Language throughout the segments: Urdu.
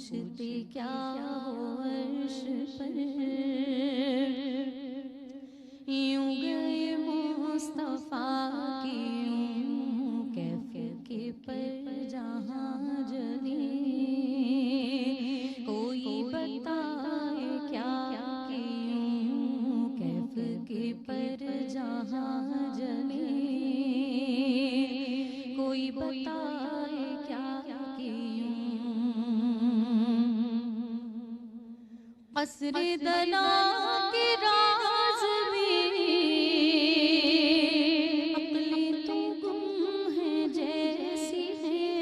پوچھتے کیا ہو عرش پر، یوں گئے مصطفیٰ کی یوں کیف کے پر جہاں جلی، کوئی بتائے کیا کہ یوں کیف کے پر جہاں جلی، کوئی بتائے کیا کہ یوں قصر دنا کے راز میں عقلیں تو گم ہیں جیسی ہیں،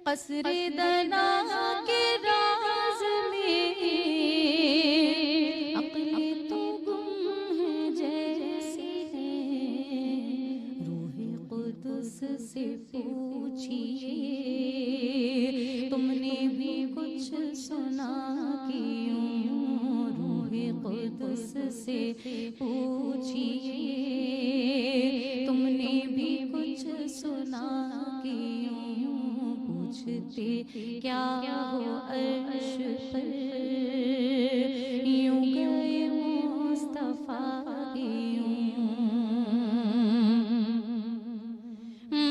قصر دنا کے راز میں عقلیں تو گم ہیں جیسی ہیں، روح قدس سے پوچھئے تم نے بھی کچھ سنا کیوں، روح قدس سے پوچھئے تم نے بھی کچھ سنا کیوں، پوچھتے کیا ہو عرش پر، یوں گئے مصطفیٰ کی یوں،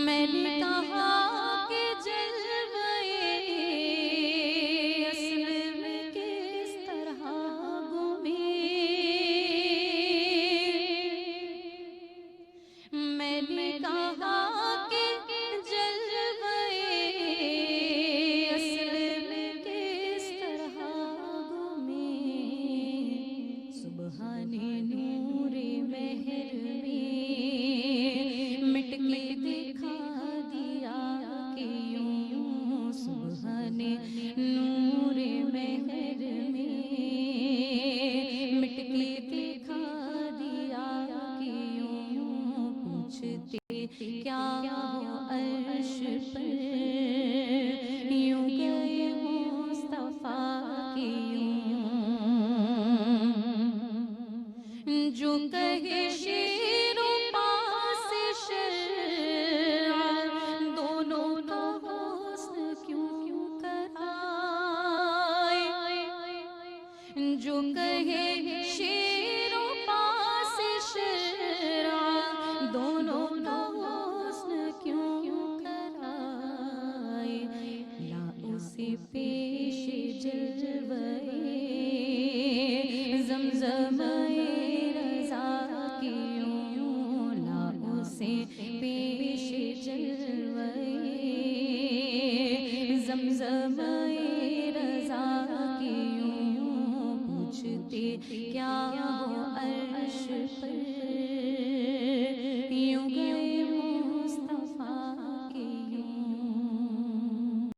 میں نے کہا کہ جلوے اصل میں کس طرح گمے، میں نے کہا کہ جلوے اصل میں کس طرح گمے، سبحان نور مہر میں مٹ کے دکھا دیا کہ یوں، سبحان نور مہر میں مٹ کے دکھا دیا کہ یوں، پوچھتے کیا ہو عرش پر، یوں گئے مصطفیٰ کی یوں، جو کہے شیر و پاس شرع دونوں کا حسن کیوں کرائے، جو کہے شیر و پاس شرع دونوں کا حسن کیوں کرائے، لا اسے پیش جلوے زمزم رضا کی یوں، لا اسے پیش جلوے زمزم رضا کی یوں، پوچھتے کیا ہو عرش پر،